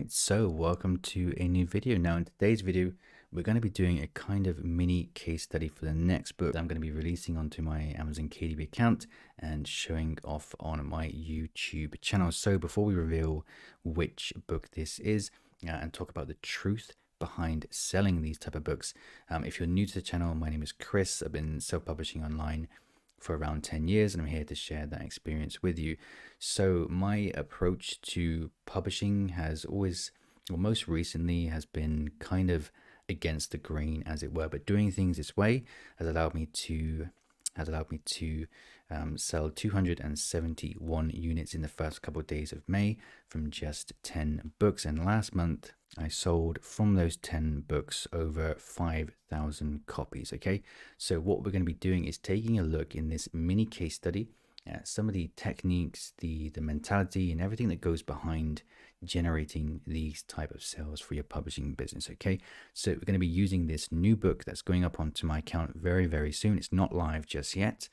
Right, so welcome to a new video. Now in today's video, we're going to be doing a kind of mini case study for the next book that I'm going to be releasing onto my Amazon KDP account and showing off on my YouTube channel. So before we reveal which book this is and talk about the truth behind selling these type of books, if you're new to the channel, my name is Chris. I've been self-publishing online for around 10 years, and I'm here to share that experience with you. So my approach to publishing has always, well, most recently has been kind of against the grain, as it were, but doing things this way has allowed me to sell 271 units in the first couple of days of May from just 10 books. And last month, I sold from those 10 books over 5,000 copies. Okay, so what we're going to be doing is taking a look in this mini case study at some of the techniques, the mentality, and everything that goes behind generating these type of sales for your publishing business. Okay, so we're going to be using this new book that's going up onto my account very, very soon. It's not live just yet,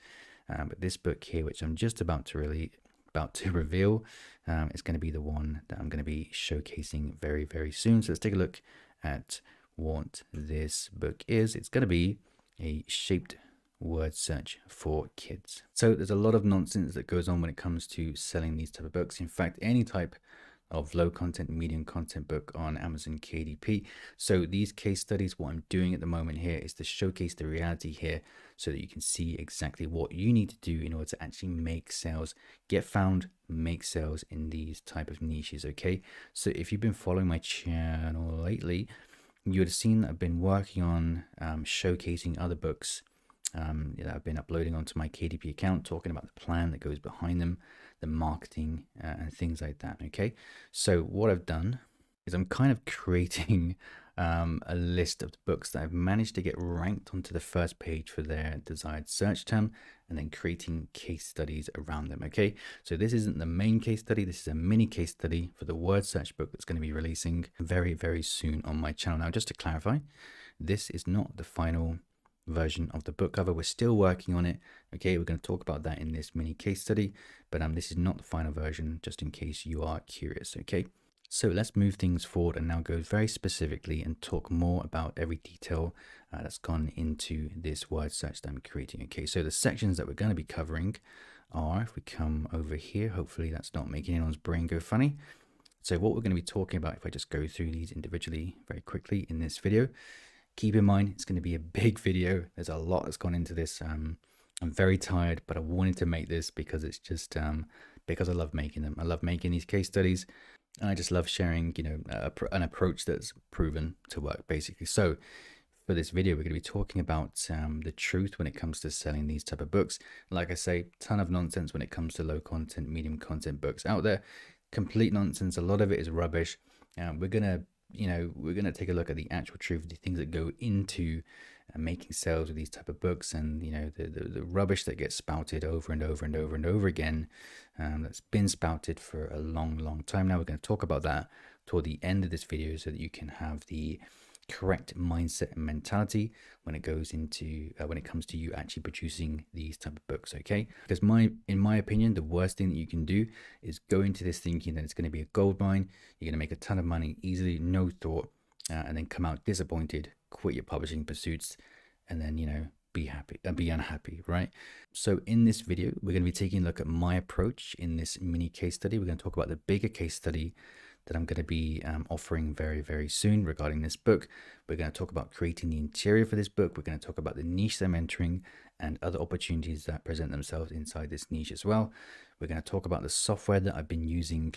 but this book here, which I'm just about to reveal, is going to be the one that I'm going to be showcasing very, very soon. So let's take a look at what this book is. It's going to be a shaped word search for kids. So there's a lot of nonsense that goes on when it comes to selling these type of books. In fact, any type of low content, medium content book on Amazon KDP. So these case studies, what I'm doing at the moment here is to showcase the reality here so that you can see exactly what you need to do in order to actually make sales, get found, make sales in these type of niches. Okay, so if you've been following my channel lately, you would have seen that I've been working on showcasing other books that I've been uploading onto my KDP account, talking about the plan that goes behind them, the marketing and things like that. Okay, so what I've done is I'm kind of creating a list of the books that I've managed to get ranked onto the first page for their desired search term, and then creating case studies around them. Okay, so this isn't the main case study, this is a mini case study for the word search book that's going to be releasing very, very soon on my channel. Now, just to clarify, this is not the final version of the book cover. We're still working on it. Okay, we're going to talk about that in this mini case study, but this is not the final version, just in case you are curious. Okay, so let's move things forward and now go very specifically and talk more about every detail that's gone into this word search that I'm creating. Okay, so the sections that we're going to be covering are, if we come over here, hopefully that's not making anyone's brain go funny. So what we're going to be talking about, if I just go through these individually very quickly in this video, keep in mind, it's going to be a big video. There's a lot that's gone into this. I'm very tired, but I wanted to make this because it's just because I love making them. I love making these case studies, and I just love sharing, an approach that's proven to work, basically. So for this video, we're going to be talking about the truth when it comes to selling these type of books. Like I say, ton of nonsense when it comes to low content, medium content books out there. Complete nonsense. A lot of it is rubbish. We're going to take a look at the actual truth, the things that go into making sales with these type of books, and the rubbish that gets spouted over and over and over and over again, that's been spouted for a long time now. We're going to talk about that toward the end of this video so that you can have the correct mindset and mentality when it goes into when it comes to you actually producing these type of books. Okay, because in my opinion, the worst thing that you can do is go into this thinking that it's going to be a gold mine, you're going to make a ton of money easily, no thought, and then come out disappointed, quit your publishing pursuits, and then be unhappy, right? So in this video, we're going to be taking a look at my approach in this mini case study. We're going to talk about the bigger case study that I'm going to be offering very, very soon regarding this book. We're going to talk about creating the interior for this book. We're going to talk about the niche I'm entering and other opportunities that present themselves inside this niche as well. We're going to talk about the software that I've been using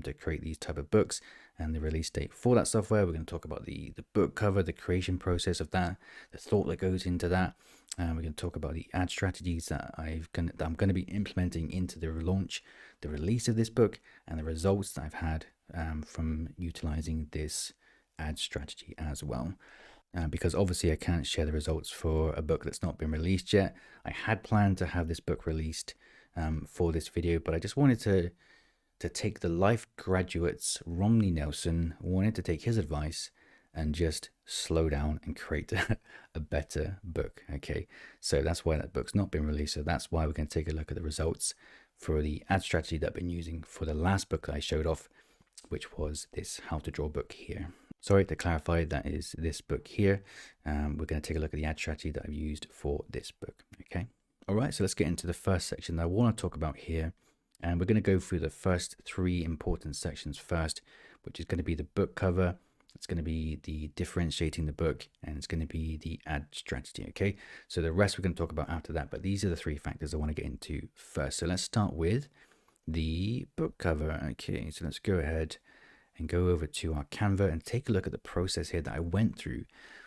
to create these type of books and the release date for that software. We're going to talk about the book cover, the creation process of that, the thought that goes into that. We're going to talk about the ad strategies that I'm going to be implementing into the launch, the release of this book, and the results that I've had from utilizing this ad strategy as well. Because obviously I can't share the results for a book that's not been released yet. I had planned to have this book released for this video, but I just wanted to take the life graduate's Romney Nelson, wanted to take his advice and just slow down and create a better book. Okay, so that's why that book's not been released. So that's why we're going to take a look at the results for the ad strategy that I've been using for the last book that I showed off which was this how to draw book here. Sorry, to clarify, that is this book here. We're going to take a look at the ad strategy that I've used for this book. Okay. All right, so let's get into the first section that I want to talk about here. And we're going to go through the first 3 important sections first, which is going to be the book cover. It's going to be the differentiating the book, and it's going to be the ad strategy. Okay, so the rest we're going to talk about after that, but these are the 3 factors I want to get into first. So let's start with the book cover. Okay, so let's go ahead and go over to our Canva and take a look at the process here that I went through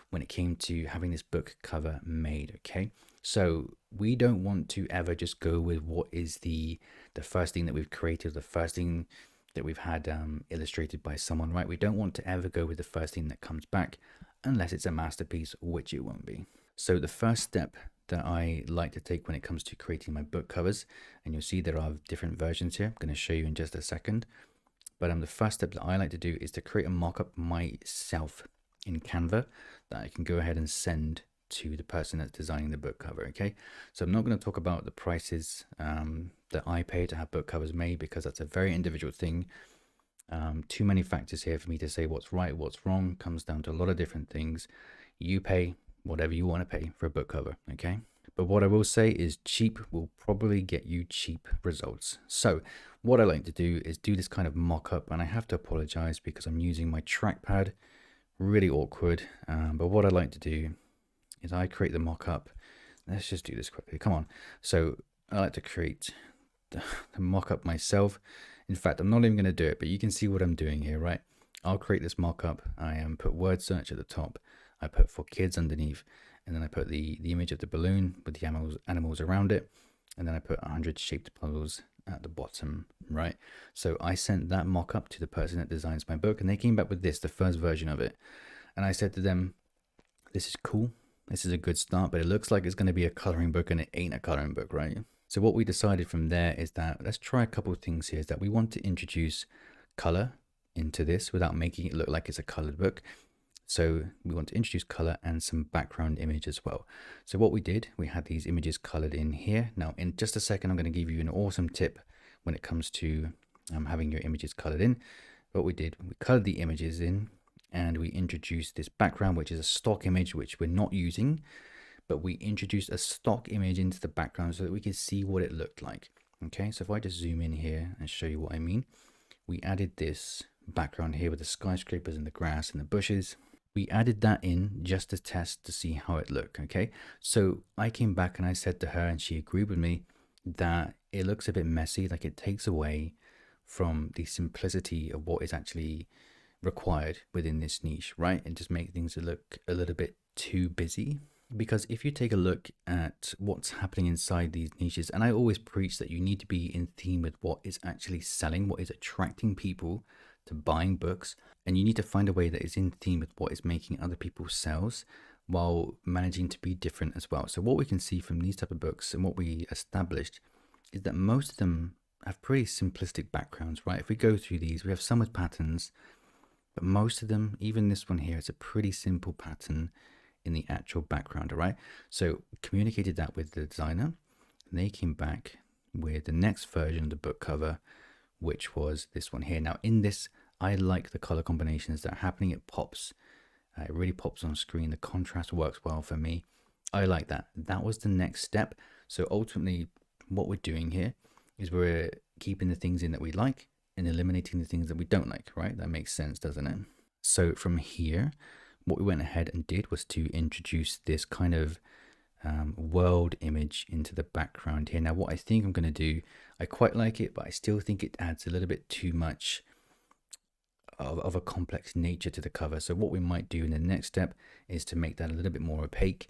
when it came to having this book cover made. Okay, so we don't want to ever just go with what is the first thing that we've created, the first thing that we've had illustrated by someone, right? We don't want to ever go with the first thing that comes back unless it's a masterpiece, which it won't be. So the first step that I like to take when it comes to creating my book covers, and you'll see there are different versions here. I'm going to show you in just a second. But the first step that I like to do is to create a mock-up myself in Canva that I can go ahead and send to the person that's designing the book cover. Okay, so I'm not going to talk about the prices that I pay to have book covers made, because that's a very individual thing. Too many factors here for me to say what's right, what's wrong. Comes down to a lot of different things. You pay whatever you want to pay for a book cover. Okay, but what I will say is cheap will probably get you cheap results. So what I like to do is do this kind of mock-up, and I have to apologize because I'm using my trackpad. Really awkward, but what I like to do is I create the mock-up. Let's just do this quickly. Come on. So I like to create the mock-up myself. In fact, I'm not even going to do it, but you can see what I'm doing here, right? I'll create this mock-up. I put word search at the top. I put for kids underneath, and then I put the image of the balloon with the animals around it, and then I put 100 shaped puzzles at the bottom, right? So I sent that mock-up to the person that designs my book, and they came back with this, the first version of it. And I said to them, this is cool. This is a good start, but it looks like it's going to be a coloring book, and it ain't a coloring book, right? So what we decided from there is that let's try a couple of things here. Is that we want to introduce color into this without making it look like it's a colored book. So we want to introduce color and some background image as well. So what we did, we had these images colored in here. Now in just a second, I'm going to give you an awesome tip when it comes to having your images colored in. What we did, we colored the images in, and we introduced this background, which is a stock image, which we're not using, but we introduced a stock image into the background so that we could see what it looked like. Okay, so if I just zoom in here and show you what I mean, we added this background here with the skyscrapers and the grass and the bushes. We added that in just to test to see how it looked. Okay, so I came back and I said to her, and she agreed with me, that it looks a bit messy, like it takes away from the simplicity of what is actually required within this niche, right? And just make things look a little bit too busy. Because if you take a look at what's happening inside these niches, and I always preach that you need to be in theme with what is actually selling, what is attracting people to buying books, and you need to find a way that is in theme with what is making other people's sales while managing to be different as well. So what we can see from these type of books and what we established is that most of them have pretty simplistic backgrounds, right? If we go through these, we have some with patterns, but most of them, even this one here, it's a pretty simple pattern in the actual background, all right? So communicated that with the designer, and they came back with the next version of the book cover, which was this one here. Now in this, I like the color combinations that are happening. It pops, it really pops on screen. The contrast works well for me. I like that. That was the next step. So ultimately what we're doing here is we're keeping the things in that we like and eliminating the things that we don't like, right? That makes sense, doesn't it? So from here, what we went ahead and did was to introduce this kind of world image into the background here. Now what I think I'm going to do, I quite like it, but I still think it adds a little bit too much of a complex nature to the cover. So what we might do in the next step is to make that a little bit more opaque,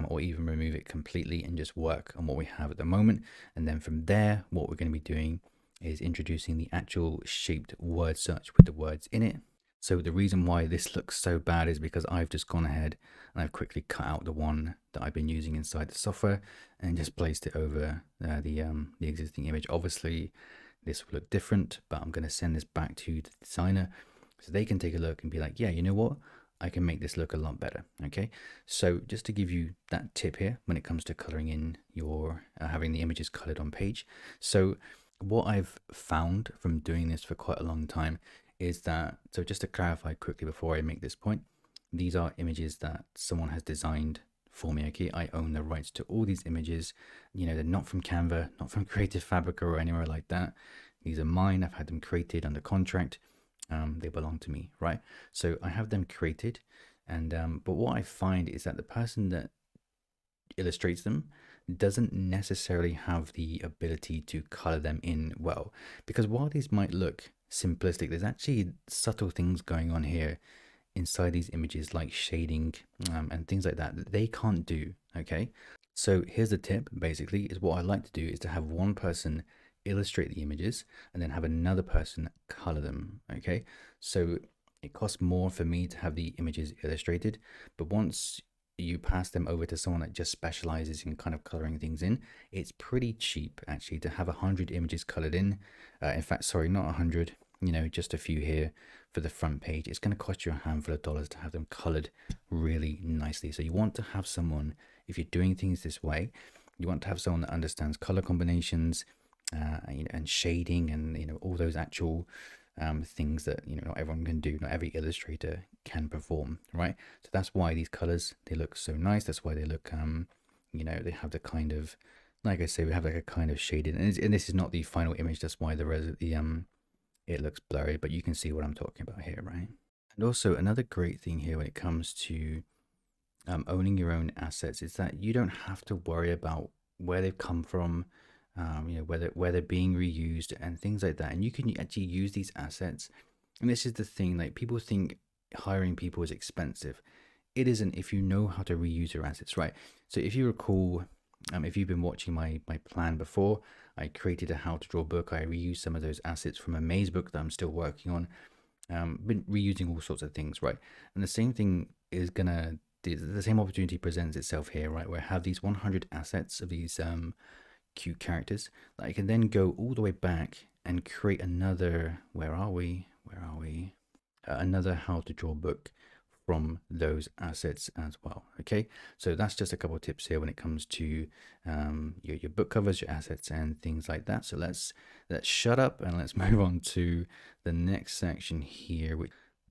or even remove it completely and just work on what we have at the moment. And then from there, what we're going to be doing is introducing the actual shaped word search with the words in it. So the reason why this looks so bad is because I've just gone ahead and I've quickly cut out the one that I've been using inside the software and just placed it over the existing image. Obviously, this will look different, but I'm going to send this back to the designer so they can take a look and be like, yeah, you know what? I can make this look a lot better. Okay, so just to give you that tip here when it comes to coloring in your having the images colored on page. So what I've found from doing this for quite a long time is that, so just to clarify quickly before I make this point, these are images that someone has designed for me, okay? I own the rights to all these images. They're not from Canva, not from Creative Fabrica or anywhere like that. These are mine. I've had them created under contract. They belong to me, right? So I have them created. And but what I find is that the person that illustrates them doesn't necessarily have the ability to color them in well, because while these might look simplistic, there's actually subtle things going on here inside these images, like shading and things like that, that they can't do. Okay, so here's the tip. Basically, is what I like to do is to have one person illustrate the images and then have another person color them. Okay, so it costs more for me to have the images illustrated, but once you pass them over to someone that just specializes in kind of coloring things in, it's pretty cheap actually to have 100 images colored in. In fact, sorry, not 100, just a few here for the front page. It's going to cost you a handful of dollars to have them colored really nicely. So you want to have someone, if you're doing things this way, you want to have someone that understands color combinations and shading and all those actual things that not everyone can do, not every illustrator can perform, right? So that's why these colors, they look so nice. That's why they look they have the kind of, like I say, we have like a kind of shaded, and this is not the final image. That's why it looks blurry, but you can see what I'm talking about here, right? And also another great thing here when it comes to owning your own assets is that you don't have to worry about where they've come from, where they're being reused and things like that. And you can actually use these assets. And this is the thing, like people think hiring people is expensive. It isn't if you know how to reuse your assets, right? So if you recall, if you've been watching my plan before, I created a how to draw book. I reused some of those assets from a maze book that I'm still working on. Been reusing all sorts of things, right? And the same thing is gonna, the same opportunity presents itself here, right? Where I have these 100 assets of these cute characters that I can then go all the way back and create another, where are we? Another how to draw book from those assets as well. Okay, so that's just a couple of tips here when it comes to your book covers, your assets, and things like that. So let's shut up and let's move on to the next section here.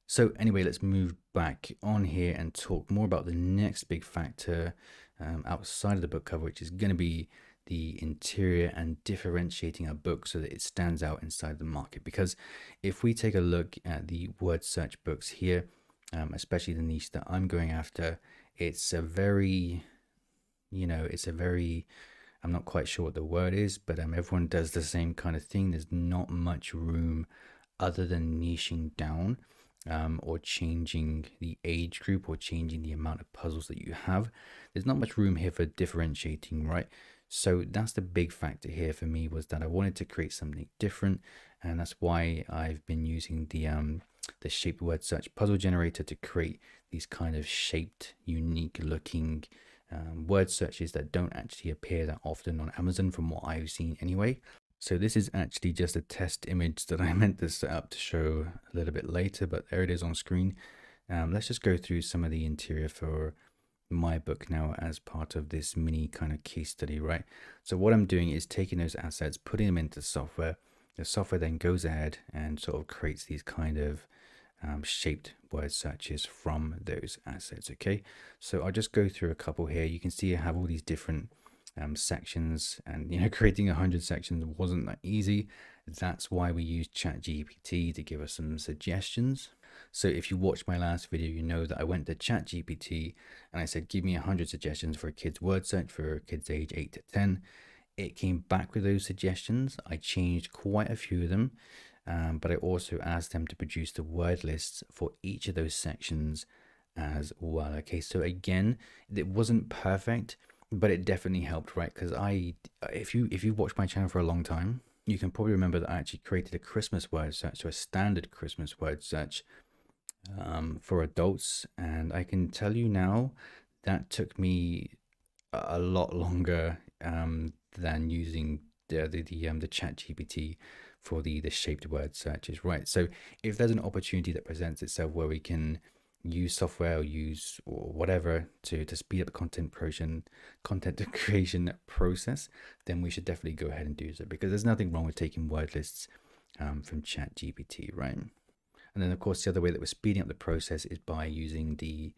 So anyway, let's move back on here and talk more about the next big factor outside of the book cover, which is going to be the interior and differentiating a book so that it stands out inside the market. Because if we take a look at the word search books here, especially the niche that I'm going after, it's a very, I'm not quite sure what the word is, but everyone does the same kind of thing. There's not much room other than niching down or changing the age group or changing the amount of puzzles that you have. There's not much room here for differentiating, right? So that's the big factor here for me, was that I wanted to create something different, and that's why I've been using the shaped word search puzzle generator to create these kind of shaped, unique looking word searches that don't actually appear that often on Amazon from what I've seen anyway. So this is actually just a test image that I meant to set up to show a little bit later, but there it is on screen. Let's just go through some of the interior for my book now as part of this mini kind of case study, right? So what I'm doing is taking those assets, putting them into software. The software then goes ahead and sort of creates these kind of shaped word searches from those assets. Okay, so I'll just go through a couple here. You can see I have all these different sections, and creating 100 sections wasn't that easy. That's why we use ChatGPT to give us some suggestions. So if you watched my last video, you know that I went to ChatGPT and I said, give me 100 suggestions for a kid's word search for kids age 8 to 10. It came back with those suggestions. I changed quite a few of them, but I also asked them to produce the word lists for each of those sections as well. Okay, so again, it wasn't perfect, but it definitely helped, right? Because if you watch my channel for a long time, you can probably remember that I actually created a Christmas word search, so a standard Christmas word search for adults, and I can tell you now that took me a lot longer than using the chat GPT for the shaped word searches, right? So if there's an opportunity that presents itself where we can use software or whatever to speed up the content creation process, then we should definitely go ahead and do so, because there's nothing wrong with taking word lists from chat GPT, right? And then of course the other way that we're speeding up the process is by using the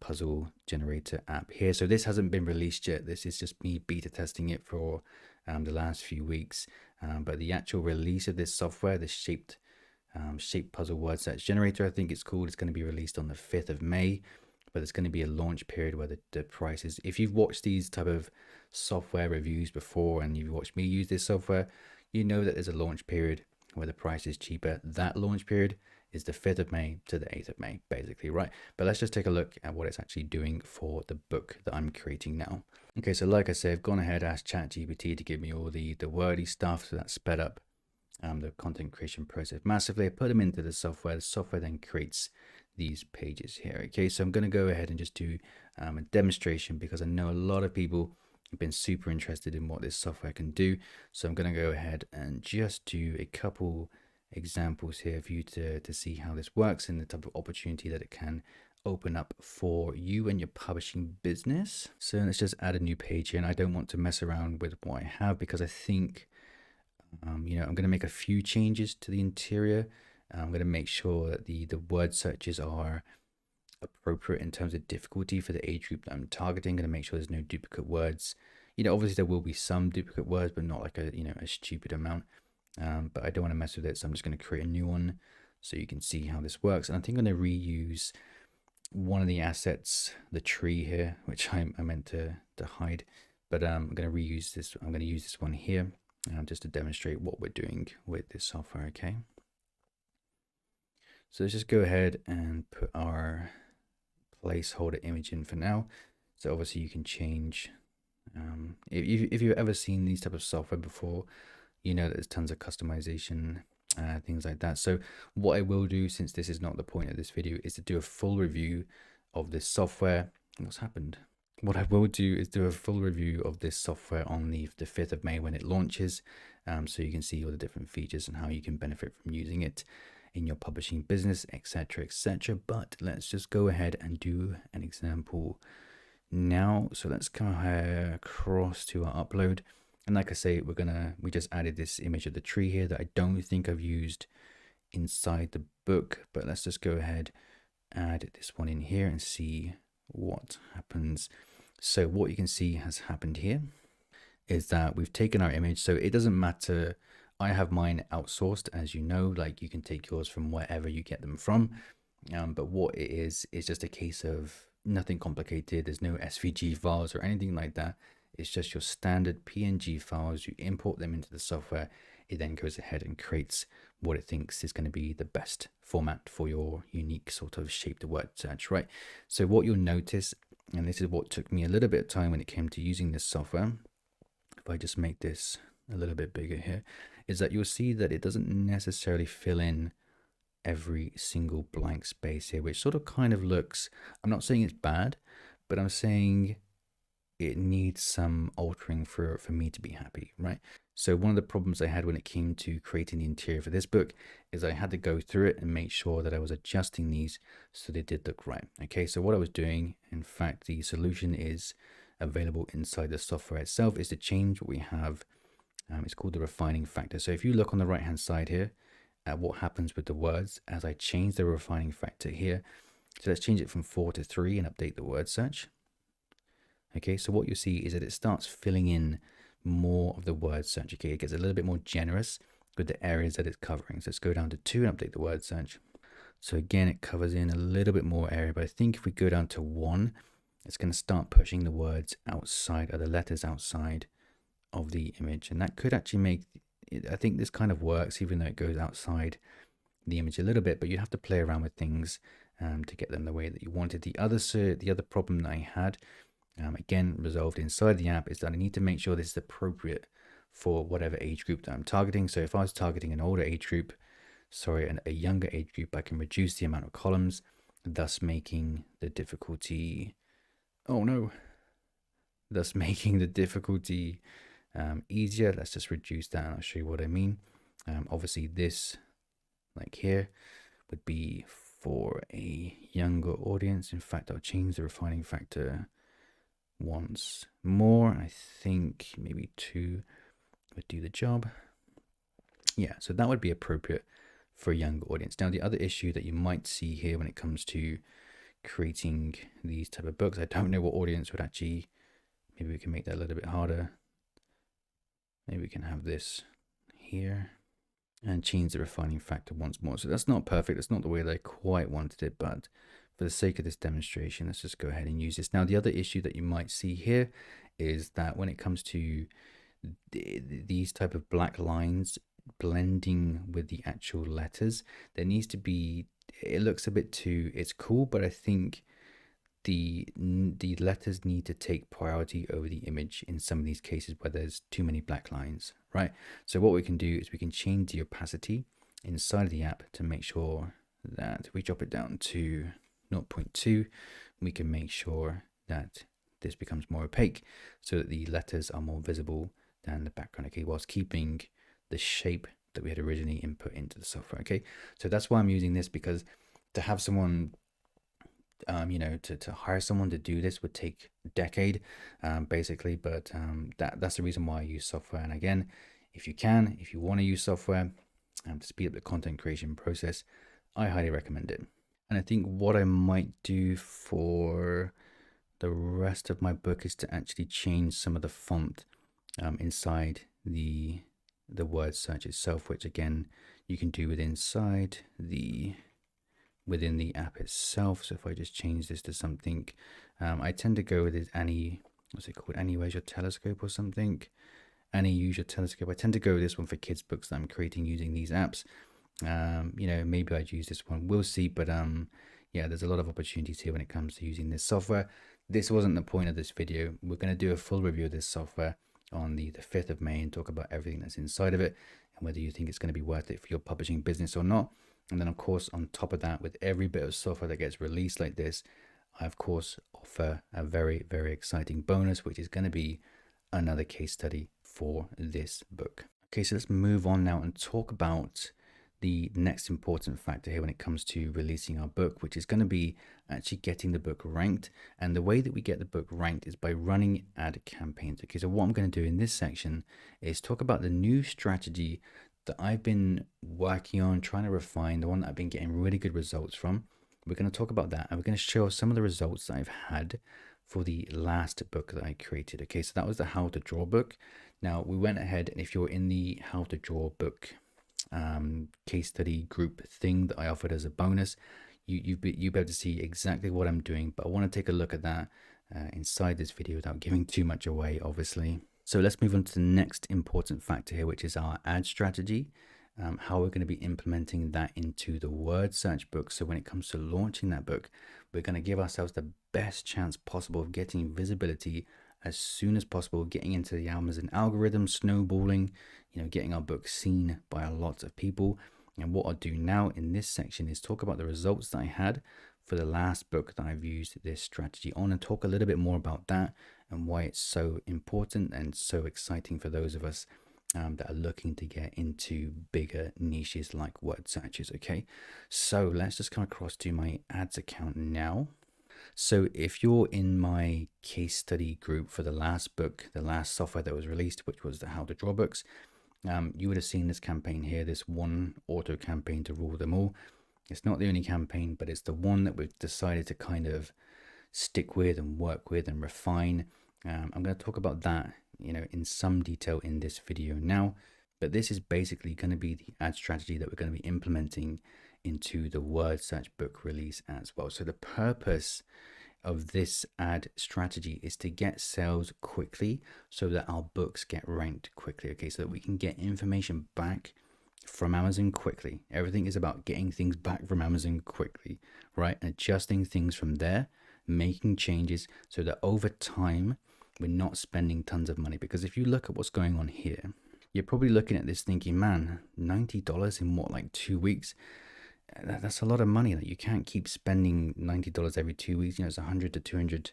puzzle generator app here. So this hasn't been released yet. This is just me beta testing it for the last few weeks. But the actual release of this software, this shaped puzzle word search generator, I think it's called, it's going to be released on the 5th of May. But there's going to be a launch period where the prices, if you've watched these type of software reviews before and you've watched me use this software, you know that there's a launch period where the price is cheaper. That launch period is the 5th of May to the 8th of May, basically, right? But let's just take a look at what it's actually doing for the book that I'm creating now. Okay, so like I said, I've gone ahead, asked ChatGPT to give me all the wordy stuff, so that sped up the content creation process massively. I put them into the software then creates these pages here. Okay, so I'm going to go ahead and just do a demonstration because I know a lot of people have been super interested in what this software can do. So I'm going to go ahead and just do a couple examples here for you to see how this works and the type of opportunity that it can open up for you and your publishing business. So let's just add a new page here, and I don't want to mess around with what I have because I think I'm going to make a few changes to the interior. I'm going to make sure that the word searches are appropriate in terms of difficulty for the age group that I'm targeting. I'm going to make sure there's no duplicate words. Obviously there will be some duplicate words, but not like a stupid amount. But I don't want to mess with it, so I'm just going to create a new one so you can see how this works. And I think I'm going to reuse one of the assets, the tree here, which I meant to hide. But I'm going to reuse this. I'm going to use this one here just to demonstrate what we're doing with this software. Okay. So let's just go ahead and put our placeholder image in for now. So obviously you can change. If you've ever seen these type of software before, you know that there's tons of customization, things like that. So what I will do, since this is not the point of this video, is to do a full review of this software. What's happened? What I will do is do a full review of this software on the 5th of May when it launches, so you can see all the different features and how you can benefit from using it in your publishing business, etc., etc. But let's just go ahead and do an example now. So let's come across to our upload, and like I say, we just added this image of the tree here that I don't think I've used inside the book, but let's just go ahead, add this one in here and see what happens. So what you can see has happened here is that we've taken our image. So it doesn't matter, I have mine outsourced, as you know, like you can take yours from wherever you get them from. But what it is just a case of nothing complicated. There's no SVG files or anything like that. It's just your standard PNG files. You import them into the software. It then goes ahead and creates what it thinks is going to be the best format for your unique sort of shaped word search, right? So what you'll notice, and this is what took me a little bit of time when it came to using this software, if I just make this a little bit bigger here, is that you'll see that it doesn't necessarily fill in every single blank space here, which sort of kind of looks, I'm not saying it's bad, but I'm saying it needs some altering for me to be happy, right? So one of the problems I had when it came to creating the interior for this book is I had to go through it and make sure that I was adjusting these so they did look right. Okay, so what I was doing, in fact, the solution is available inside the software itself, is to change what we have. It's called the refining factor. So if you look on the right hand side here at what happens with the words as I change the refining factor here, so let's change it from 4 to 3 and update the word search. Okay, so what you see is that it starts filling in more of the word search. Okay, it gets a little bit more generous with the areas that it's covering. So let's go down to 2 and update the word search. So again, it covers in a little bit more area, but I think if we go down to 1, it's going to start pushing the words outside, or the letters outside of the image. And that could actually make it, I think this kind of works, even though it goes outside the image a little bit, but you have to play around with things to get them the way that you wanted. The other problem that I had, again, resolved inside the app, is that I need to make sure this is appropriate for whatever age group that I'm targeting. So if I was targeting an older age group, a younger age group, I can reduce the amount of columns, thus making the difficulty, easier. Let's just reduce that and I'll show you what I mean. Obviously this, like here, would be for a younger audience. In fact, I'll change the refining factor once more. I think maybe 2 would do the job. Yeah, so that would be appropriate for a younger audience. Now, the other issue that you might see here when it comes to creating these type of books, I don't know what audience would actually, maybe we can make that a little bit harder. Maybe we can have this here and change the refining factor once more. So that's not perfect. That's not the way that I quite wanted it, but for the sake of this demonstration, let's just go ahead and use this. Now, the other issue that you might see here is that when it comes to these type of black lines blending with the actual letters, there needs to be, it looks a bit too, it's cool, but I think the letters need to take priority over the image in some of these cases where there's too many black lines, right? So what we can do is we can change the opacity inside of the app to make sure that we drop it down to 0.2. We can make sure that this becomes more opaque so that the letters are more visible than the background, okay, whilst keeping the shape that we had originally input into the software, okay? So that's why I'm using this, because to have someone you know, to hire someone to do this would take a decade, basically. But that's the reason why I use software. And again, if you want to use software to speed up the content creation process, I highly recommend it. And I think what I might do for the rest of my book is to actually change some of the font inside the word search itself, which again you can do within the app itself. So if I just change this to something, I tend to go with this what's it called? Annie, where's your telescope or something? Annie, use your telescope. I tend to go with this one for kids books that I'm creating using these apps. You know, maybe I'd use this one. We'll see. But yeah, there's a lot of opportunities here when it comes to using this software. This wasn't the point of this video. We're going to do a full review of this software on the 5th of May and talk about everything that's inside of it and whether you think it's going to be worth it for your publishing business or not. And then, of course, on top of that, with every bit of software that gets released like this, I, of course, offer a very, very exciting bonus, which is going to be another case study for this book. Okay, so let's move on now and talk about the next important factor here when it comes to releasing our book, which is going to be actually getting the book ranked. And the way that we get the book ranked is by running ad campaigns. Okay, so what I'm going to do in this section is talk about the new strategy that I've been working on, trying to refine, the one that I've been getting really good results from. We're going to talk about that, and we're going to show some of the results that I've had for the last book that I created. Okay, so that was the How to Draw book. Now we went ahead, and if you're in the How to Draw book case study group thing that I offered as a bonus, you'll be able to see exactly what I'm doing. But I want to take a look at that inside this video without giving too much away, obviously. So let's move on to the next important factor here, which is our ad strategy, how we're going to be implementing that into the word search book. So when it comes to launching that book, we're going to give ourselves the best chance possible of getting visibility as soon as possible, getting into the Amazon algorithm, snowballing, you know, getting our book seen by a lot of people. And what I'll do now in this section is talk about the results that I had for the last book that I've used this strategy on, and talk a little bit more about that and why it's so important and so exciting for those of us that are looking to get into bigger niches like word searches. Okay, so let's just come across to my ads account now. So if you're in my case study group for the last book, the last software that was released, which was the How to Draw books, you would have seen this campaign here, this one auto campaign to rule them all. It's not the only campaign, but it's the one that we've decided to kind of stick with and work with and refine. I'm going to talk about that, you know, in some detail in this video now, but this is basically going to be the ad strategy that we're going to be implementing into the word search book release as well. So the purpose of this ad strategy is to get sales quickly so that our books get ranked quickly. Okay, so that we can get information back from Amazon quickly. Everything is about getting things back from Amazon quickly, right? Adjusting things from there, making changes so that over time we're not spending tons of money. Because if you look at what's going on here, you're probably looking at this thinking, man, $90 in what, like 2 weeks? That's a lot of money. That you can't keep spending $90 every 2 weeks. You know, it's $100 to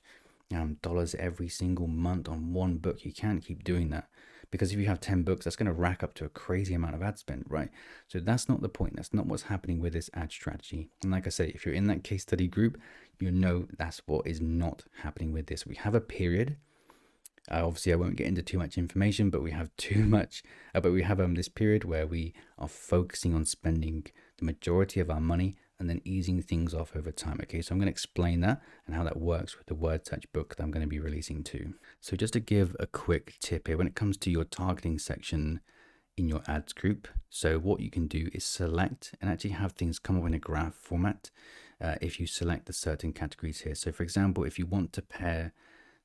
$200 every single month on one book. You can't keep doing that, because if you have 10 books, that's going to rack up to a crazy amount of ad spend, right? So that's not the point. That's not what's happening with this ad strategy. And like I said, if you're in that case study group, you know that's what is not happening with this. We have a period. Obviously, I won't get into too much information, but we have this period where we are focusing on spending the majority of our money and then easing things off over time. Okay, so I'm going to explain that and how that works with the word search book that I'm going to be releasing too. So just to give a quick tip here, when it comes to your targeting section in your ads group, so what you can do is select and actually have things come up in a graph format if you select the certain categories here. So for example, if you want to pair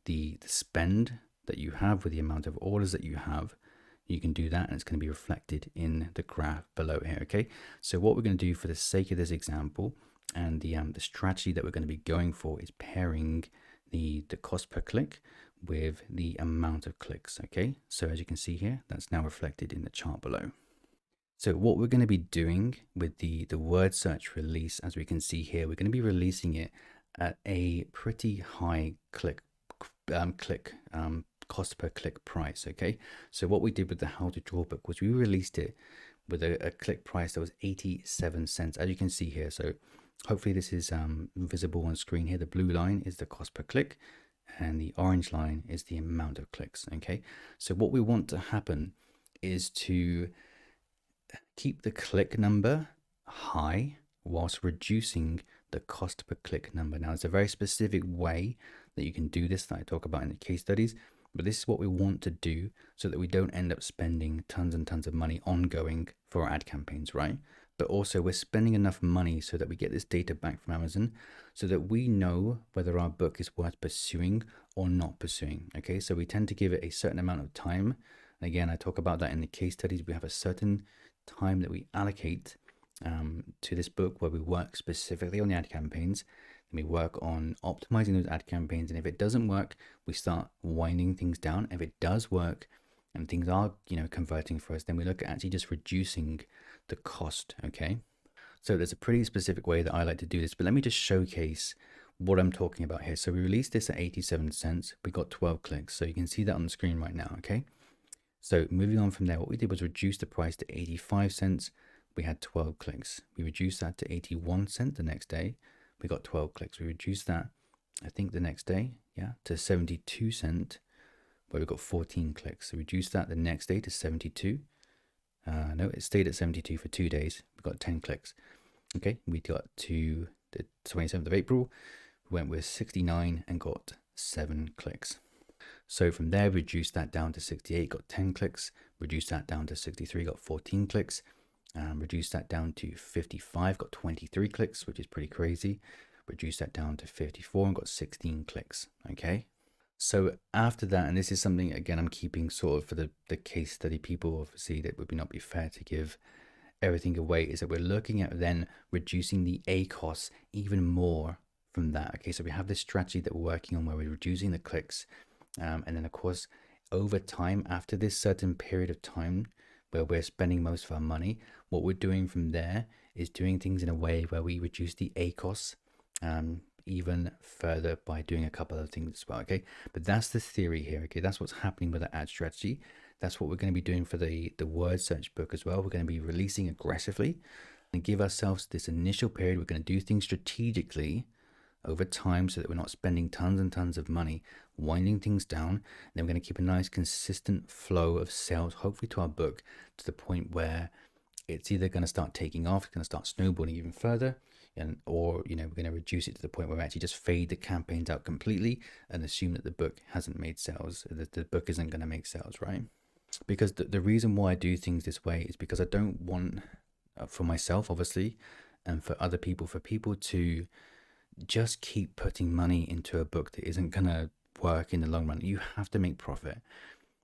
the spend that you have with the amount of orders that you have, you can do that and it's going to be reflected in the graph below here. Okay, so what we're going to do for the sake of this example and the strategy that we're going to be going for is pairing the cost per click with the amount of clicks. Okay, so as you can see here, that's now reflected in the chart below. So what we're going to be doing with the word search release, as we can see here, we're going to be releasing it at a pretty high cost per click price. Okay, so what we did with the how to draw book was we released it with a click price that was 87 cents, as you can see here. So hopefully this is visible on screen here. The blue line is the cost per click and the orange line is the amount of clicks. Okay, so what we want to happen is to keep the click number high whilst reducing the cost per click number. Now, it's a very specific way that you can do this that I talk about in the case studies, but this is what we want to do so that we don't end up spending tons and tons of money ongoing for our ad campaigns, right? But also we're spending enough money so that we get this data back from Amazon so that we know whether our book is worth pursuing or not pursuing. Okay, so we tend to give it a certain amount of time. And again, I talk about that in the case studies. We have a certain time that we allocate to this book where we work specifically on the ad campaigns, and we work on optimizing those ad campaigns. And if it doesn't work, we start winding things down. If it does work and things are, converting for us, then we look at actually just reducing the cost. Okay, so there's a pretty specific way that I like to do this, but let me just showcase what I'm talking about here. So we released this at 87 cents. We got 12 clicks. So you can see that on the screen right now. Okay, so moving on from there, what we did was reduce the price to 85 cents. We had 12 clicks. We reduced that to 81 cents the next day. We got 12 clicks. We reduced that, I think the next day, to 72 cents, where we got 14 clicks. So we reduced that the next day to 72. No, it stayed at 72 for 2 days. We got 10 clicks. Okay, we got to the 27th of April. We went with 69 and got 7 clicks. So from there, reduced that down to 68, got 10 clicks, reduced that down to 63, got 14 clicks, reduced that down to 55, got 23 clicks, which is pretty crazy, reduced that down to 54 and got 16 clicks. Okay, so after that, and this is something, again, I'm keeping sort of for the case study people, obviously, that would not be fair to give everything away, is that we're looking at then reducing the ACoS even more from that. Okay, so we have this strategy that we're working on where we're reducing the clicks. And then, of course, over time, after this certain period of time where we're spending most of our money, what we're doing from there is doing things in a way where we reduce the ACoS even further by doing a couple of things as well. Okay, but that's the theory here. Okay, that's what's happening with the ad strategy. That's what we're going to be doing for the word search book as well. We're going to be releasing aggressively and give ourselves this initial period. We're going to do things strategically over time so that we're not spending tons and tons of money winding things down. And then we're going to keep a nice consistent flow of sales, hopefully to our book, to the point where it's either going to start taking off, it's going to start snowballing even further, or we're going to reduce it to the point where we actually just fade the campaigns out completely and assume that the book hasn't made sales, that the book isn't going to make sales, right? Because the reason why I do things this way is because I don't want, for myself obviously, and for other people, for people to just keep putting money into a book that isn't going to work in the long run. You have to make profit.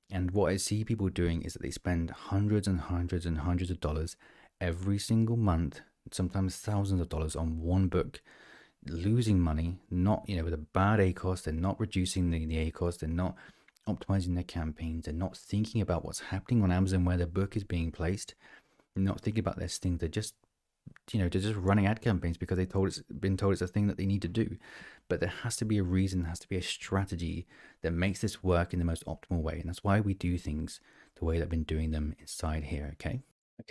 And what I see people doing is that they spend hundreds and hundreds and hundreds of dollars every single month, sometimes thousands of dollars on one book, losing money, not, with a bad ACoS. They're not reducing the ACoS. They're not optimizing their campaigns. They're not thinking about what's happening on Amazon where their book is being placed. They're not thinking about their things. They're just they're just running ad campaigns because been told it's a thing that they need to do. But there has to be a reason, there has to be a strategy that makes this work in the most optimal way. And that's why we do things the way that I've been doing them inside here, okay?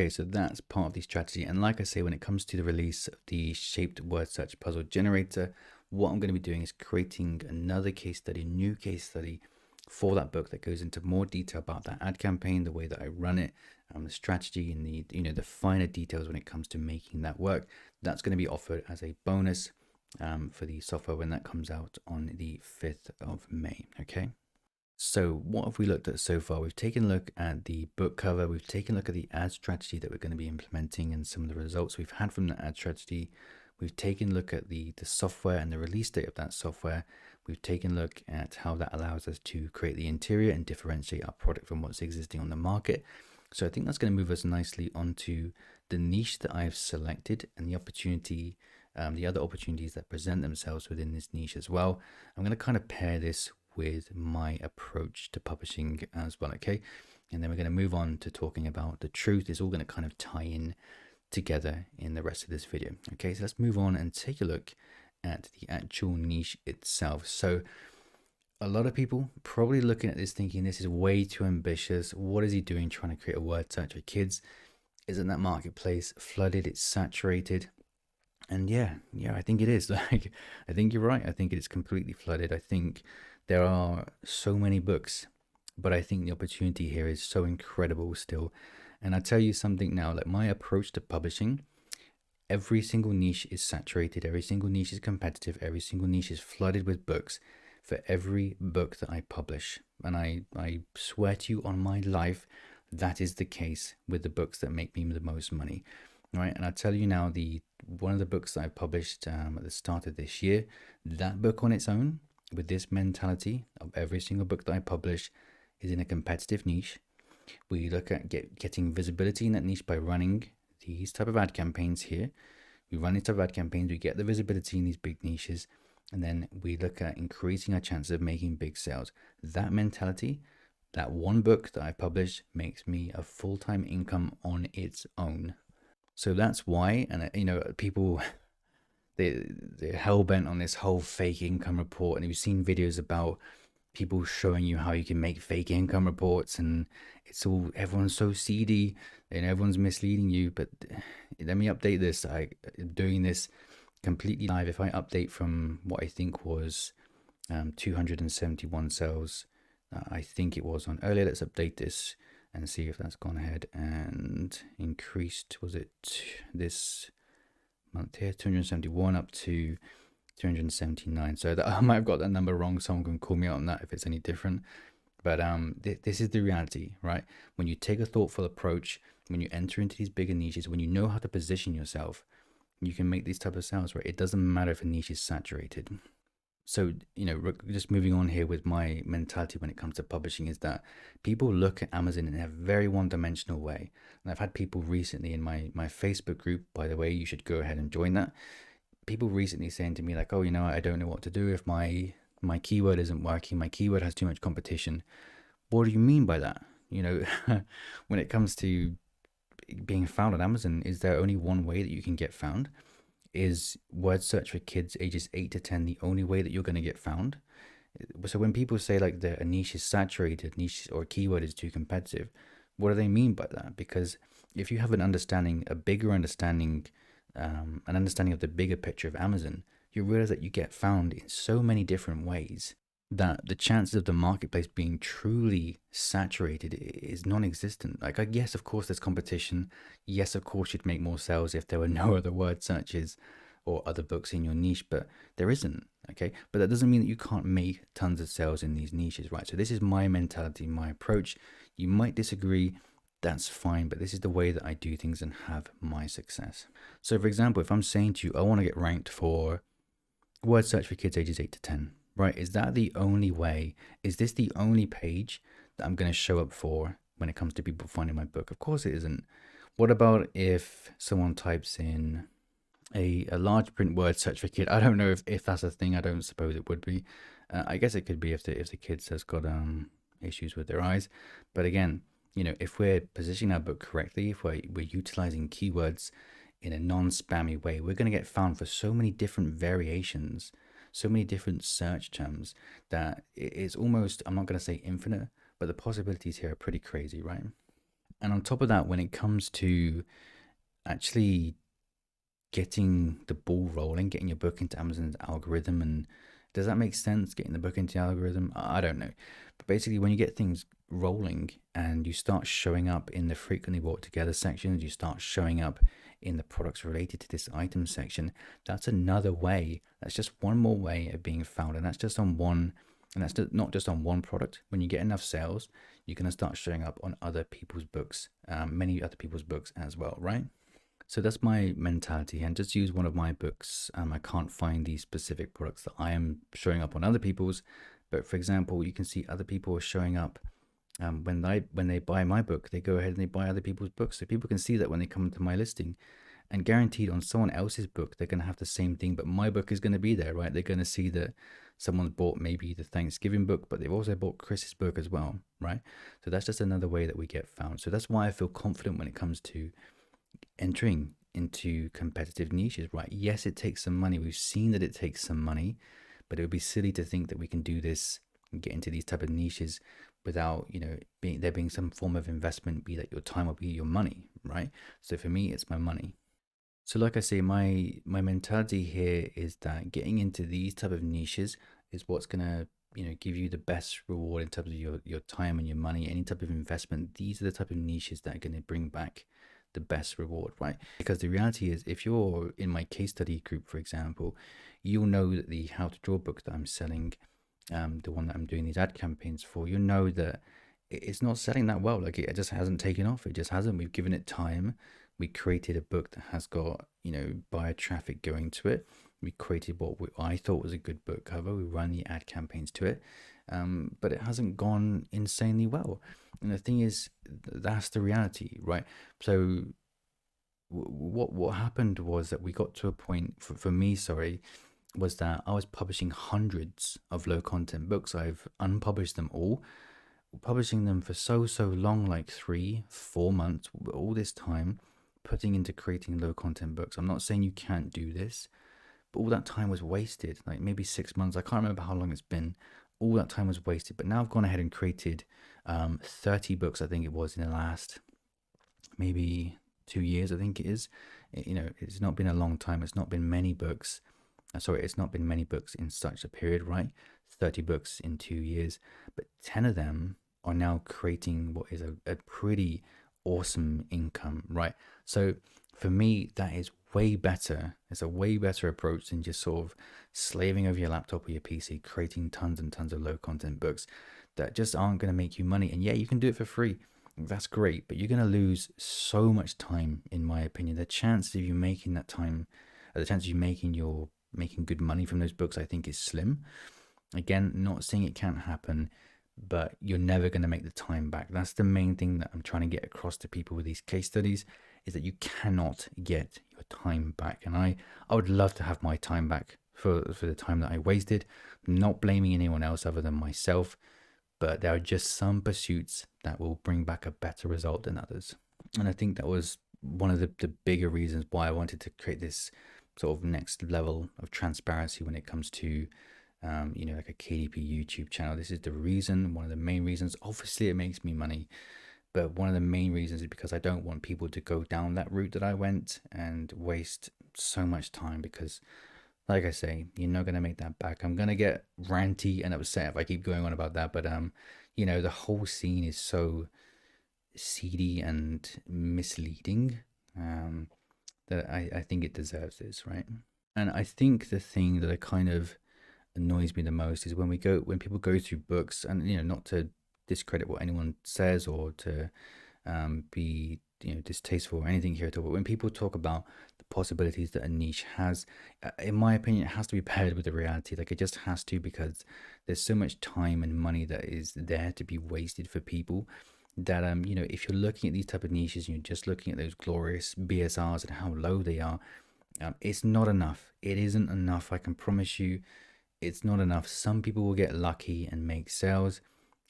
So that's part of the strategy. And like I say, when it comes to the release of the shaped word search puzzle generator, what I'm going to be doing is creating another case study, new case study for that book that goes into more detail about that ad campaign, the way that I run it, the strategy and the finer details when it comes to making that work. That's going to be offered as a bonus for the software when that comes out on the 5th of May. Okay. So what have we looked at so far? We've taken a look at the book cover. We've taken a look at the ad strategy that we're going to be implementing and some of the results we've had from the ad strategy. We've taken a look at the software and the release date of that software. We've taken a look at how that allows us to create the interior and differentiate our product from what's existing on the market. So I think that's going to move us nicely onto the niche that I've selected and the opportunity, the other opportunities that present themselves within this niche as well. I'm going to kind of pair this with my approach to publishing as well, okay? And then we're going to move on to talking about the truth. It's all going to kind of tie in together in the rest of this video. Okay, so let's move on and take a look at the actual niche itself. So a lot of people probably looking at this thinking this is way too ambitious. What is he doing trying to create a word search for kids? Isn't that marketplace flooded? It's saturated. And yeah, I think it is. Like, I think you're right. I think it is completely flooded. I think there are so many books, but I think the opportunity here is so incredible still. And I tell you something now, like my approach to publishing, every single niche is saturated, every single niche is competitive, every single niche is flooded with books for every book that I publish. And I swear to you on my life, that is the case with the books that make me the most money. Right, and I tell you now, one of the books that I published at the start of this year, that book on its own, with this mentality of every single book that I publish is in a competitive niche. We look at getting visibility in that niche by running these type of ad campaigns here. We run these type of ad campaigns, we get the visibility in these big niches, and then we look at increasing our chances of making big sales. That mentality, that one book that I published makes me a full-time income on its own. So that's why, and people, they're hell-bent on this whole fake income report, and you've seen videos about people showing you how you can make fake income reports, and everyone's so seedy and everyone's misleading you. But let me update this. I'm doing this completely live. If I update from what I think was 271 sales, I think it was on earlier. Let's update this and see if that's gone ahead and increased. Was it this month here, 271 up to 279? So I might have got that number wrong. Someone can call me out on that if it's any different. But this is the reality, right? When you take a thoughtful approach, when you enter into these bigger niches, when you know how to position yourself, you can make these type of sales, right? It doesn't matter if a niche is saturated. So, just moving on here with my mentality when it comes to publishing is that people look at Amazon in a very one-dimensional way. And I've had people recently in my Facebook group, by the way, you should go ahead and join that. People recently saying to me like, oh, I don't know what to do if my keyword isn't working, my keyword has too much competition. What do you mean by that? When it comes to being found on Amazon, is there only one way that you can get found? Is word search for kids ages 8 to 10 the only way that you're going to get found? So when people say like a niche is saturated, niche or keyword is too competitive, what do they mean by that? Because if you have an understanding, a bigger understanding, an understanding of the bigger picture of Amazon, you realize that you get found in so many different ways that the chances of the marketplace being truly saturated is non-existent. Like, yes, of course there's competition. Yes, of course you'd make more sales if there were no other word searches or other books in your niche, but there isn't, okay? But that doesn't mean that you can't make tons of sales in these niches, right? So this is my mentality, my approach. You might disagree, that's fine, but this is the way that I do things and have my success. So for example, if I'm saying to you, I want to get ranked for word search for kids ages 8 to 10, right? Is that the only way? Is this the only page that I'm going to show up for when it comes to people finding my book? Of course it isn't. What about if someone types in a large print word search for kid? I don't know if that's a thing. I don't suppose it would be. I guess it could be if the kid has got issues with their eyes. But again, if we're positioning our book correctly, if we're utilizing keywords in a non-spammy way, we're going to get found for so many different variations, so many different search terms that it's almost, I'm not going to say infinite, but the possibilities here are pretty crazy, right? And on top of that, when it comes to actually getting the ball rolling, getting your book into Amazon's algorithm and Does that make sense? Getting the book into the algorithm? I don't know. But basically, when you get things rolling and you start showing up in the frequently bought together sections, you start showing up in the products related to this item section, that's another way. That's just one more way of being found. And that's just on one, and that's not just on one product. When you get enough sales, you're going to start showing up on other people's books, many other people's books as well, right? So that's my mentality. And just use one of my books. I can't find these specific products that I am showing up on other people's. But for example, you can see other people are showing up when they buy my book, they go ahead and they buy other people's books. So people can see that when they come to my listing, and guaranteed on someone else's book, they're going to have the same thing, but my book is going to be there, right? They're going to see that someone's bought maybe the Thanksgiving book, but they've also bought Chris's book as well, right? So that's just another way that we get found. So that's why I feel confident when it comes to entering into competitive niches, right? Yes, it takes some money. We've seen that it takes some money, but it would be silly to think that we can do this and get into these type of niches without, there being some form of investment, be that your time or be your money, right? So for me, it's my money. So like I say, my mentality here is that getting into these type of niches is what's gonna give you the best reward in terms of your time and your money, any type of investment. These are the type of niches that are gonna bring back the best reward, right? Because the reality is, if you're in my case study group, for example, you'll know that the how to draw book that I'm selling, the one that I'm doing these ad campaigns for, you know that it's not selling that well. Like it just hasn't taken off. It just hasn't. We've given it time. We created a book that has got buyer traffic going to it. We created what I thought was a good book cover. We ran the ad campaigns to it, but it hasn't gone insanely well. And the thing is, that's the reality, right? So what happened was that we got to a point for me, sorry, was that I was publishing hundreds of low content books. I've unpublished them all, publishing them for so long, like 3-4 months, all this time putting into creating low content books. I'm not saying you can't do this, but all that time was wasted, like maybe 6 months. I can't remember how long it's been. All that time was wasted. But now I've gone ahead and created 30 books, I think it was, in the last maybe 2 years, I think it is. It's not been a long time. It's not been many books. It's not been many books in such a period, right? 30 books in 2 years, but 10 of them are now creating what is a pretty awesome income, right? So for me, that is way better. It's a way better approach than just sort of slaving over your laptop or your PC, creating tons and tons of low content books that just aren't going to make you money. And yeah, you can do it for free. That's great, but you're going to lose so much time, in my opinion. The chance of you making that time, the chance of you making good money from those books, I think is slim. Again, not saying it can't happen, but you're never going to make the time back. That's the main thing that I'm trying to get across to people with these case studies, is that you cannot get your time back. And I would love to have my time back for the time that I wasted. I'm not blaming anyone else other than myself, but there are just some pursuits that will bring back a better result than others. And I think that was one of the bigger reasons why I wanted to create this sort of next level of transparency when it comes to like a KDP YouTube channel. This is the reason, one of the main reasons. Obviously it makes me money, but one of the main reasons is because I don't want people to go down that route that I went and waste so much time, because like I say, you're not going to make that back. I'm going to get ranty and upset if I keep going on about that, but the whole scene is so seedy and misleading that I think it deserves this, right? And I think the thing that kind of annoys me the most is when people go through books, and not to discredit what anyone says or to be distasteful or anything here at all, but when people talk about the possibilities that a niche has, in my opinion, it has to be paired with the reality. Like, it just has to, because there's so much time and money that is there to be wasted for people that if you're looking at these type of niches and you're just looking at those glorious BSRs and how low they are, it's not enough. It isn't enough. I can promise you, it's not enough. Some people will get lucky and make sales.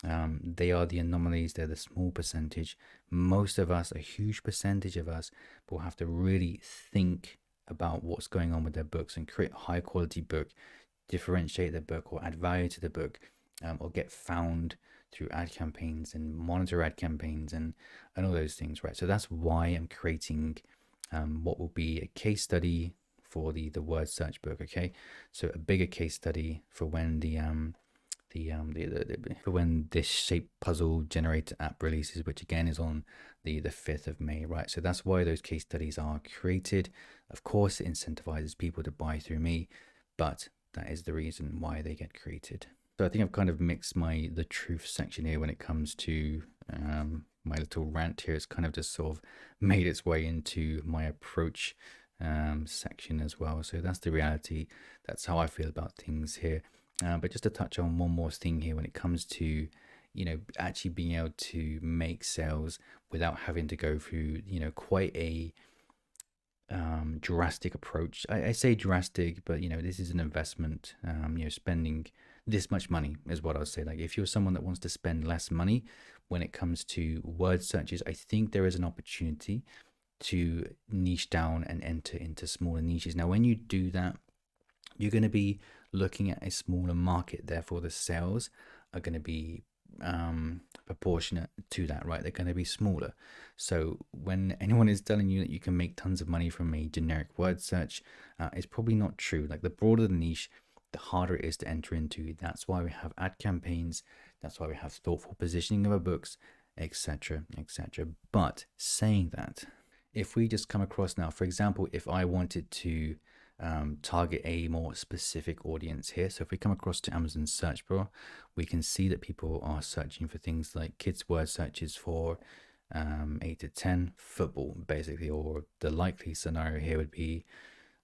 They are the anomalies. They're the small percentage. Most of us, a huge percentage of us, will have to really think about what's going on with their books and create a high quality book, differentiate their book or add value to the book, or get found through ad campaigns and monitor ad campaigns and all those things, right? So that's why I'm creating what will be a case study for the word search book. Okay, so a bigger case study for when for when this shape puzzle generator app releases, which again is on the 5th of May, right? So that's why those case studies are created. Of course, it incentivizes people to buy through me, but that is the reason why they get created. So I think I've kind of mixed the truth section here when it comes to my little rant here. It's kind of just sort of made its way into my approach section as well. So that's the reality. That's how I feel about things here. But just to touch on one more thing here when it comes to, actually being able to make sales without having to go through, quite a drastic approach. I say drastic, but this is an investment. Spending this much money is what I'll say. Like if you're someone that wants to spend less money when it comes to word searches, I think there is an opportunity to niche down and enter into smaller niches. Now, when you do that, you're going to be looking at a smaller market. Therefore, the sales are going to be proportionate to that, right? They're going to be smaller. So when anyone is telling you that you can make tons of money from a generic word search, it's probably not true. Like the broader the niche, the harder it is to enter into. That's why we have ad campaigns. That's why we have thoughtful positioning of our books, etc., etc. But saying that, if we just come across now, for example, if I wanted to target a more specific audience here. So if we come across to Amazon search bar, we can see that people are searching for things like kids word searches for 8 to 10 football, basically, or the likely scenario here would be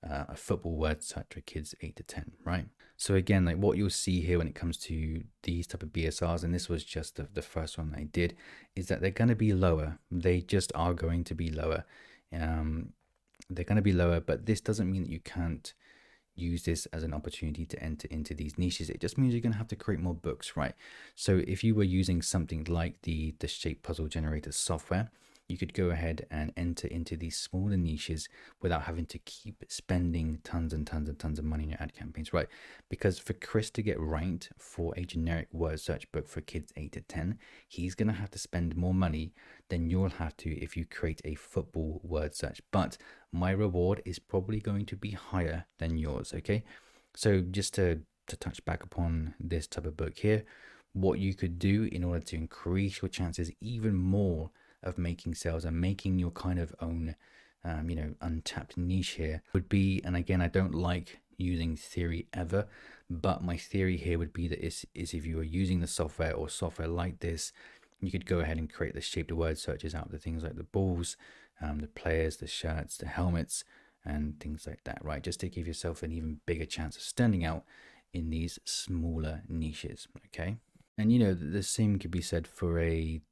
a football word search for kids 8 to 10, right? So again, like what you'll see here when it comes to these type of BSRs, and this was just the first one I did, is that they're going to be lower. They just are going to be lower. They're going to be lower, but this doesn't mean that you can't use this as an opportunity to enter into these niches. It just means you're going to have to create more books, right? So if you were using something like the shape puzzle generator software, you could go ahead and enter into these smaller niches without having to keep spending tons and tons and tons of money in your ad campaigns, right? Because for Chris to get ranked for a generic word search book for kids 8 to 10, he's going to have to spend more money than you'll have to if you create a football word search. But my reward is probably going to be higher than yours, okay? So just to touch back upon this type of book here, what you could do in order to increase your chances even more of making sales and making your kind of own untapped niche here would be, and again, I don't like using theory ever, but my theory here would be that is if you are using the software or software like this, you could go ahead and create the shaped word searches out the things like the balls, the players, the shirts, the helmets, and things like that, right? Just to give yourself an even bigger chance of standing out in these smaller niches, okay? And the same could be said for an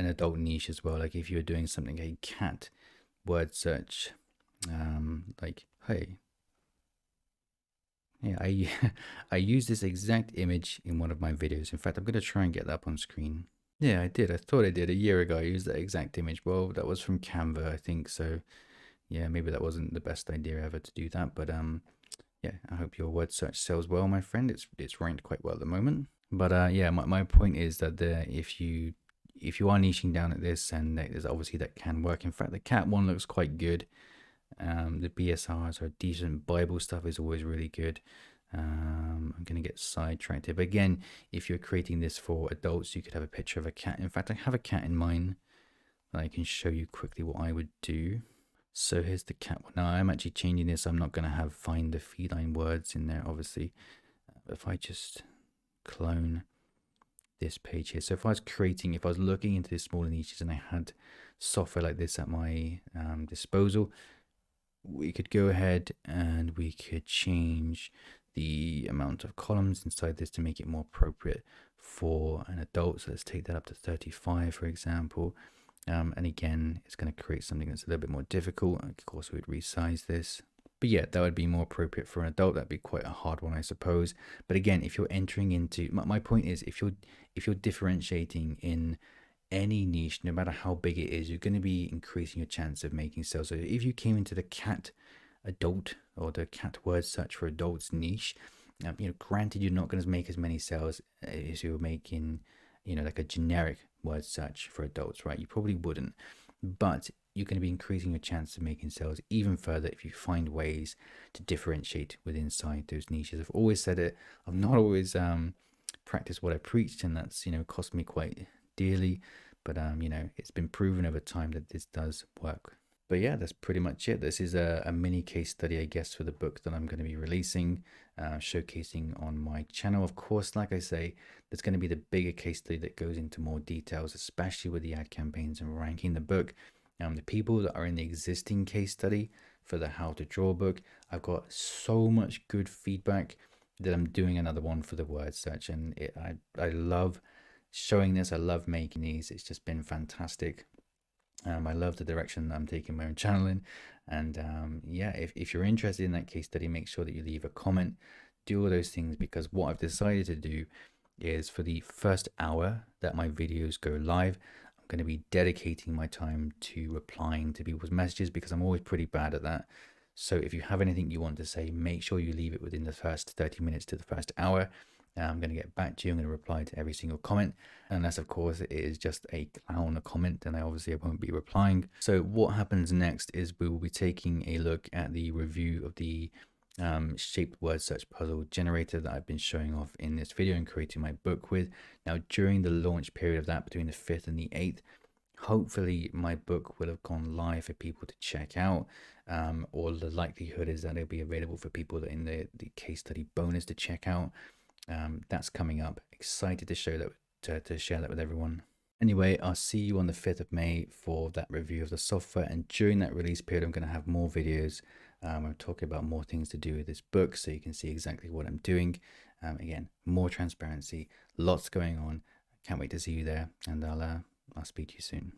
adult niche as well. Like if you're doing something, a cat word search, like, hey, yeah, I use this exact image in one of my videos. In fact, I'm going to try and get that up on screen. Yeah, I did. I thought I did a year ago. I used that exact image. Well, that was from Canva, I think. So yeah, maybe that wasn't the best idea ever to do that. But yeah, I hope your word search sells well, my friend. It's ranked quite well at the moment. But yeah, my point is that if you are niching down at this, and there's obviously that can work. In fact, the cat one looks quite good. The BSRs are decent. Bible stuff is always really good. I'm going to get sidetracked here. But again, if you're creating this for adults, you could have a picture of a cat. In fact, I have a cat in mind that I can show you quickly what I would do. So here's the cat one. Now, I'm actually changing this. I'm not going to have find the feline words in there, obviously. If I just clone this page here. So if I was looking into these smaller niches and I had software like this at my disposal, we could go ahead and we could change the amount of columns inside this to make it more appropriate for an adult. So let's take that up to 35, for example. And again, it's going to create something that's a little bit more difficult. Of course, we'd resize this. But yeah, that would be more appropriate for an adult. That'd be quite a hard one, I suppose. But again, if you're entering into, my point is, if you're differentiating in any niche, no matter how big it is, you're going to be increasing your chance of making sales. So if you came into the cat adult or the cat word search for adults niche, granted, you're not going to make as many sales as you're making, like a generic word search for adults, right? You probably wouldn't. But you're going to be increasing your chance of making sales even further if you find ways to differentiate within inside those niches. I've always said it. I've not always practiced what I preached, and that's, you know, cost me quite dearly. But you know, it's been proven over time that this does work. But yeah, that's pretty much it. This is a mini case study, I guess, for the book that I'm going to be releasing, showcasing on my channel. Of course, like I say, there's going to be the bigger case study that goes into more details, especially with the ad campaigns and ranking the book. The people that are in the existing case study for the How to Draw book, I've got so much good feedback that I'm doing another one for the word search, and I love showing this. I love making these. It's just been fantastic. I love the direction that I'm taking my own channel in. And yeah, if you're interested in that case study, make sure that you leave a comment, do all those things, because what I've decided to do is for the first hour that my videos go live, I'm going to be dedicating my time to replying to people's messages, because I'm always pretty bad at that. So if you have anything you want to say, make sure you leave it within the first 30 minutes to the first hour. I'm going to get back to you. I'm going to reply to every single comment, unless of course it is just a clown comment, and I won't be replying. So what happens next is we will be taking a look at the review of the shaped word search puzzle generator that I've been showing off in this video and creating my book with. Now, during the launch period of that, between the 5th and the 8th, hopefully my book will have gone live for people to check out, or the likelihood is that it'll be available for people that in the case study bonus to check out. That's coming up. Excited to show that, to share that with everyone. Anyway, I'll see you on the 5th of May for that review of the software, and during that release period I'm going to have more videos. I'm talking about more things to do with this book, so you can see exactly what I'm doing. Again, more transparency, lots going on. Can't wait to see you there, and I'll speak to you soon.